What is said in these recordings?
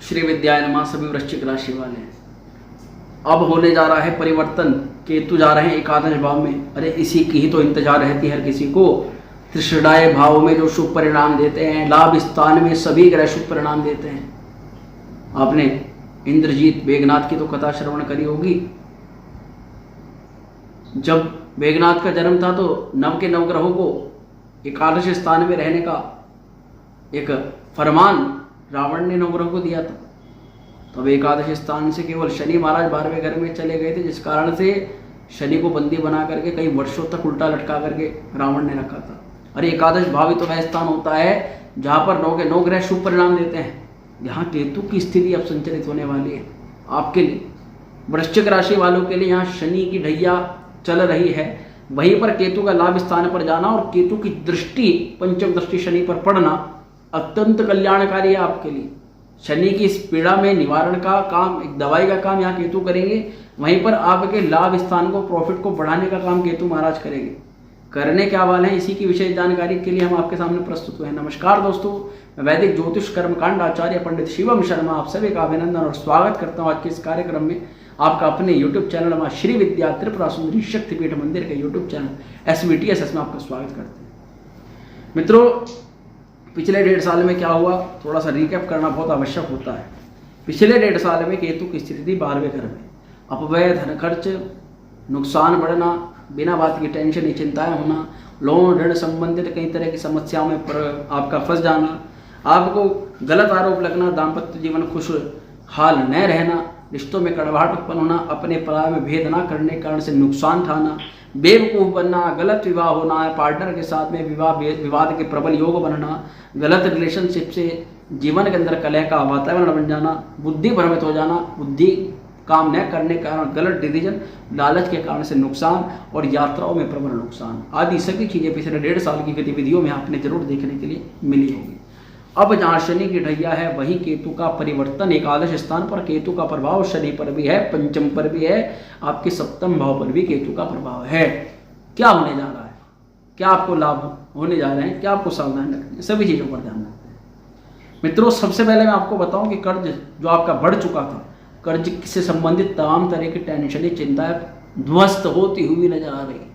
श्री विद्याय नमः सभी वृश्चिक राशि वाले। अब होने जा रहा है परिवर्तन। केतु जा रहे हैं एकादश भाव में। अरे इसी की ही तो इंतजार रहती है हर किसी को। त्रिषडाय भाव में जो शुभ परिणाम देते हैं, लाभ स्थान में सभी ग्रह शुभ परिणाम देते हैं। आपने इंद्रजीत मेघनाथ की तो कथा श्रवण करी होगी। जब मेघनाथ का जन्म था तो नव के नवग्रहों को एकादश स्थान में रहने का एक फरमान रावण ने नवग्रह को दिया था। तब एकादश स्थान से केवल शनि महाराज 12वें घर में चले गए थे, जिस कारण से शनि को बंदी बना करके कई वर्षों तक उल्टा लटका करके रावण ने रखा था। अरे एकादश भाव तो वह स्थान होता है जहाँ पर 9 के 9 ग्रह शुभ परिणाम देते हैं। यहाँ केतु की स्थिति अब संचलित होने वाली है आपके लिए। वृश्चिक राशि वालों के लिए यहाँ शनि की ढैया चल रही है, वहीं पर केतु का लाभ स्थान पर जाना और केतु की दृष्टि, पंचम दृष्टि शनि पर पड़ना अत्यंत कल्याणकारी है आपके लिए। शनि की इस पीड़ा में निवारण का काम, एक दवाई का काम यहाँ केतु करेंगे। वहीं पर आपके लाभ स्थान को, प्रॉफिट को बढ़ाने का काम केतु महाराज करेंगे। करने क्या वाले हैं, इसी की विशेष जानकारी के लिए हम आपके सामने प्रस्तुत हुए हैं। नमस्कार दोस्तों, मैं वैदिक ज्योतिष कर्मकांड आचार्य पंडित शिवम शर्मा आप सभी का अभिनंदन और स्वागत करता हूँ आज के इस कार्यक्रम में। आपका अपने YouTube चैनल मां श्री विद्या त्रिपुरा सुंदरी शक्तिपीठ मंदिर के YouTube चैनल SVTSS में आपका स्वागत करते हैं। मित्रों, पिछले 1.5 साल में क्या हुआ, थोड़ा सा रिकैप करना बहुत आवश्यक होता है। पिछले 1.5 साल में केतु की स्थिति थी 12वें घर में। अपव्यय, धन खर्च, नुकसान बढ़ना, बिना बात की टेंशन, चिंताएं होना, लोन ऋण संबंधित कई तरह की समस्याओं में आपका फंस जाना, आपको गलत आरोप लगना, दाम्पत्य जीवन खुशहाल न रहना, रिश्तों में कड़वाहट उत्पन्न होना, अपने पराये में भेद न करने के कारण से नुकसान उठाना, बेवकूफ़ बनना, गलत विवाह होना, पार्टनर के साथ में विवाद के प्रबल योग बनना, गलत रिलेशनशिप से जीवन के अंदर कलह का वातावरण बन जाना, बुद्धि भ्रमित हो जाना, बुद्धि काम न करने के कारण गलत डिसीजन, लालच के कारण से नुकसान और यात्राओं में प्रबल नुकसान आदि सभी चीज़ें पिछले 1.5 साल की गतिविधियों में आपने जरूर देखने के लिए मिली होगी। अब जहाँ शनि की ढैया है वही केतु का परिवर्तन। एकादश स्थान पर केतु का प्रभाव शनि पर भी है, पंचम पर भी है, आपके सप्तम भाव पर भी केतु का प्रभाव है। क्या होने जा रहा है, क्या आपको लाभ होने जा रहे हैं, क्या आपको सावधान रखना है, सभी चीज़ों पर ध्यान रखते हैं। मित्रों, सबसे पहले मैं आपको बताऊं कि कर्ज जो आपका बढ़ चुका था, कर्ज से संबंधित तमाम तरह की टेंशनें, चिंताएं ध्वस्त होती हुई नजर आ रही है।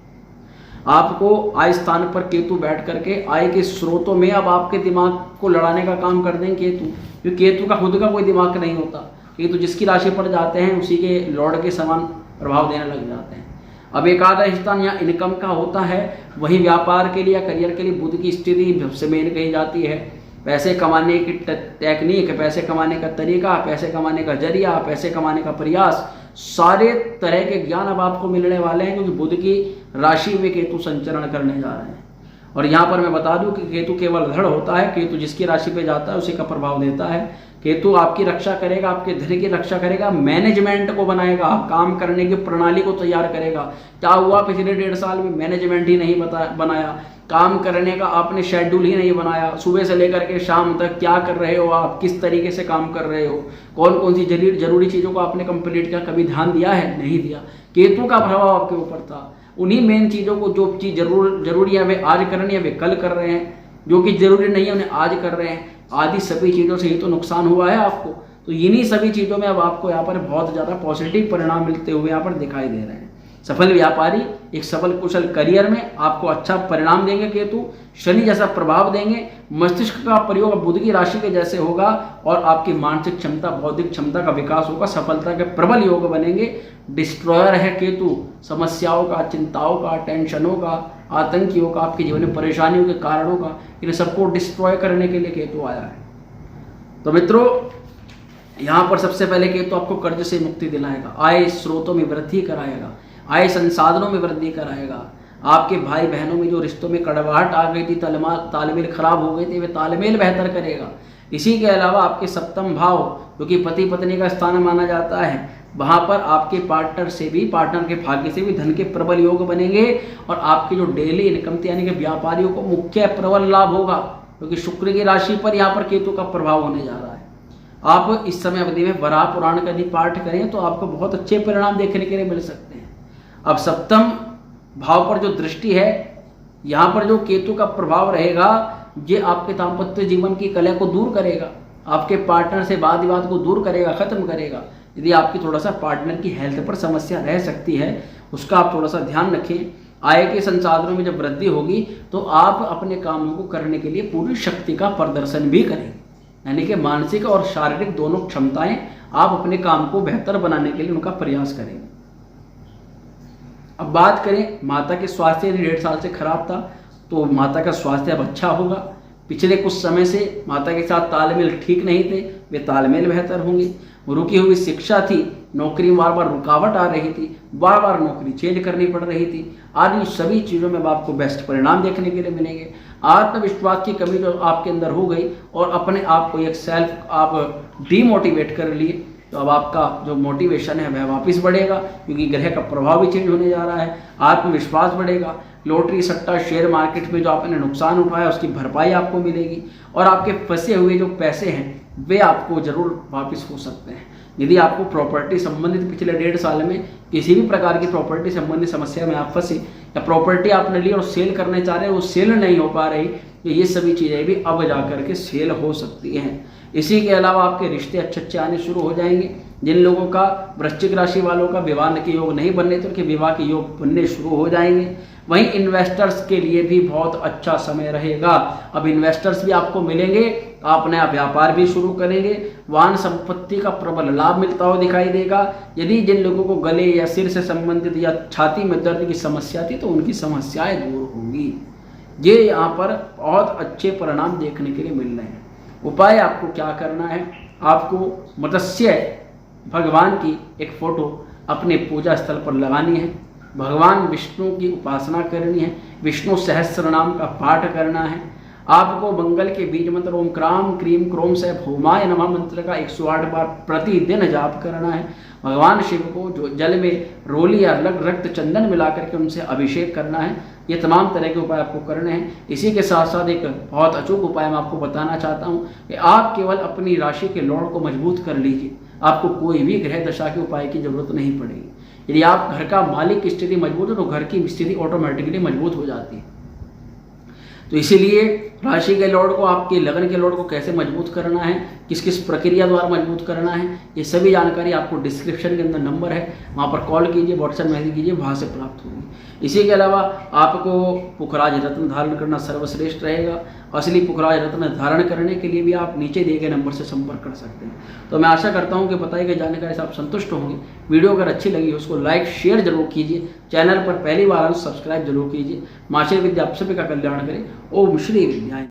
आपको आय स्थान पर केतु बैठ करके आय के स्रोतों में अब आपके दिमाग को लड़ाने का काम कर देंगे केतु, क्योंकि केतु का खुद का कोई दिमाग नहीं होता। केतु जिसकी राशि पर जाते हैं उसी के लॉर्ड के समान प्रभाव देने लग जाते हैं। अब एकादश स्थान यहाँ इनकम का होता है, वही व्यापार के लिए या करियर के लिए बुध की स्थिति सबसे मेन कही जाती है। पैसे कमाने की टेक्निक, पैसे कमाने का तरीका, पैसे कमाने का जरिया, पैसे कमाने का प्रयास, सारे तरह के ज्ञान अब आपको मिलने वाले हैं, क्योंकि बुध की राशि में केतु संचरण करने जा रहे हैं। और यहाँ पर मैं बता दूं कि केतु केवल धड़ होता है। केतु जिसकी राशि पे जाता है उसी का प्रभाव देता है। केतु आपकी रक्षा करेगा, आपके धन की रक्षा करेगा, मैनेजमेंट को बनाएगा, काम करने की प्रणाली को तैयार करेगा। क्या हुआ पिछले 1.5 साल में, मैनेजमेंट ही नहीं बनाया, काम करने का आपने शेड्यूल ही नहीं बनाया। सुबह से लेकर के शाम तक क्या कर रहे हो आप, किस तरीके से काम कर रहे हो, कौन कौन सी जरूरी चीज़ों को आपने कंप्लीट किया, कभी ध्यान दिया है, नहीं दिया। केतु का प्रभाव आपके ऊपर था। उन्हीं मेन चीज़ों को, जो चीज़ जरूरी है वे आज करनी है, वे कल कर रहे हैं, जो कि जरूरी नहीं है उन्हें आज कर रहे हैं। आदि सभी चीज़ों से ही तो नुकसान हुआ है आपको। तो इन्हीं सभी चीज़ों में अब आपको यहाँ पर बहुत ज़्यादा पॉजिटिव परिणाम मिलते हुए यहाँ पर दिखाई दे रहे हैं। सफल व्यापारी, एक सफल कुशल करियर में आपको अच्छा परिणाम देंगे केतु। शनि जैसा प्रभाव देंगे। मस्तिष्क का प्रयोग बुध की राशि के जैसे होगा और आपकी मानसिक क्षमता, बौद्धिक क्षमता का विकास होगा। सफलता के प्रबल योग बनेंगे। डिस्ट्रॉयर है केतु, समस्याओं का, चिंताओं का, टेंशनों का, आतंकियों का, आपके जीवन में परेशानियों के कारणों का, इन सबको डिस्ट्रॉय करने के लिए केतु आया है। तो मित्रों, यहाँ पर सबसे पहले केतु आपको कर्ज से मुक्ति दिलाएगा, आय स्रोतों में वृद्धि कराएगा, आय संसाधनों में वृद्धि कराएगा। आपके भाई बहनों में जो रिश्तों में कड़वाहट आ गई थी, तालमेल खराब हो गए थे, वे तालमेल बेहतर करेगा। इसी के अलावा आपके सप्तम भाव, जो कि पति पत्नी का स्थान माना जाता है, वहाँ पर आपके पार्टनर के भाग्य से भी धन के प्रबल योग बनेंगे। और आपकी जो डेली इनकम थी, यानी कि व्यापारियों को मुख्य प्रबल लाभ होगा, क्योंकि शुक्र की राशि पर यहाँ पर केतु का प्रभाव होने जा रहा है। आप इस समय अवधि में वराह पुराण का यदि पाठ करें तो आपको बहुत अच्छे परिणाम देखने के लिए मिल सकते हैं। अब सप्तम भाव पर जो दृष्टि है, यहाँ पर जो केतु का प्रभाव रहेगा, ये आपके दाम्पत्य जीवन की कलह को दूर करेगा। आपके पार्टनर से वाद विवाद को दूर करेगा, खत्म करेगा। यदि आपकी थोड़ा सा पार्टनर की हेल्थ पर समस्या रह सकती है, उसका आप थोड़ा सा ध्यान रखें। आय के संसाधनों में जब वृद्धि होगी तो आप अपने कामों को करने के लिए पूरी शक्ति का प्रदर्शन भी करेंगे, यानी कि मानसिक और शारीरिक दोनों क्षमताएं आप अपने काम को बेहतर बनाने के लिए उनका प्रयास करेंगे। अब बात करें माता के स्वास्थ्य, यदि 1.5 साल से खराब था तो माता का स्वास्थ्य अब अच्छा होगा। पिछले कुछ समय से माता के साथ तालमेल ठीक नहीं थे, वे तालमेल बेहतर होंगे। रुकी हुई शिक्षा थी, नौकरी में बार बार रुकावट आ रही थी, बार बार नौकरी चेंज करनी पड़ रही थी, आदि सभी चीज़ों में आपको बेस्ट परिणाम देखने के लिए मिलेंगे। आत्मविश्वास की कमी जो आपके अंदर हो गई और अपने आप को एक सेल्फ आप डीमोटिवेट कर लिए, तो अब आपका जो मोटिवेशन है वह वापस बढ़ेगा, क्योंकि ग्रह का प्रभाव भी चेंज होने जा रहा है। आत्मविश्वास बढ़ेगा। लॉटरी, सट्टा, शेयर मार्केट में जो आपने नुकसान उठाया उसकी भरपाई आपको मिलेगी और आपके फंसे हुए जो पैसे हैं वे आपको जरूर वापस हो सकते हैं। यदि आपको प्रॉपर्टी संबंधित पिछले 1.5 साल में किसी भी प्रकार की प्रॉपर्टी संबंधित समस्या में आप फंसे या प्रॉपर्टी आपने ली और सेल करने चाह रहे हो, वो सेल नहीं हो पा रही, तो ये सभी चीज़ें भी अब जा करके सेल हो सकती हैं। इसी के अलावा आपके रिश्ते अच्छे आने शुरू हो जाएंगे। जिन लोगों का वृश्चिक राशि वालों का विवाह के योग नहीं बनने तो उनके विवाह के योग बनने शुरू हो जाएंगे। वहीं इन्वेस्टर्स के लिए भी बहुत अच्छा समय रहेगा। अब इन्वेस्टर्स भी आपको मिलेंगे, आप नया व्यापार भी शुरू करेंगे, वाहन संपत्ति का प्रबल लाभ मिलता हुआ दिखाई देगा। यदि जिन लोगों को गले या सिर से संबंधित या छाती में दर्द की समस्या थी तो उनकी समस्याएं दूर होंगी। ये यहाँ पर बहुत अच्छे परिणाम देखने के लिए मिल रहे हैं। उपाय आपको क्या करना है, आपको मत्स्य भगवान की एक फोटो अपने पूजा स्थल पर लगानी है, भगवान विष्णु की उपासना करनी है, विष्णु सहस्त्र नाम का पाठ करना है। आपको मंगल के बीज मंत्र ओम क्राम क्रीम क्रोम से भौमाय नमः मंत्र का 108 बार प्रतिदिन जाप करना है। भगवान शिव को जो जल में रोली या रक्त चंदन मिला करके उनसे अभिषेक करना है। ये तमाम तरह के उपाय आपको करने हैं। इसी के साथ साथ एक बहुत अचूक उपाय मैं आपको बताना चाहता हूँ कि आप केवल अपनी राशि के लॉर्ड को मजबूत कर लीजिए, आपको कोई भी ग्रह दशा के उपाय की जरूरत नहीं पड़ेगी। यदि आप घर का मालिक की स्थिति मजबूत है तो घर की स्थिति ऑटोमेटिकली मजबूत हो जाती है। तो इसीलिए राशि के लॉर्ड को, आपके लगन के लॉर्ड को कैसे मजबूत करना है, किस किस प्रक्रिया द्वारा मजबूत करना है, ये सभी जानकारी आपको डिस्क्रिप्शन के अंदर नंबर है, वहाँ पर कॉल कीजिए, व्हाट्सएप मैसेज कीजिए, वहाँ से प्राप्त होगी। इसी के अलावा आपको पुखराज रत्न धारण करना सर्वश्रेष्ठ रहेगा। असली पुखराज रत्न धारण करने के लिए भी आप नीचे दिए गए नंबर से संपर्क कर सकते हैं। तो मैं आशा करता हूँ कि बताई गई जानकारी से आप संतुष्ट होंगे। वीडियो अगर अच्छी लगी उसको लाइक शेयर जरूर कीजिए, चैनल पर पहली बार सब्सक्राइब जरूर कीजिए। माँ श्री विद्या आप सभी का कल्याण करें। ओम श्री विद्या।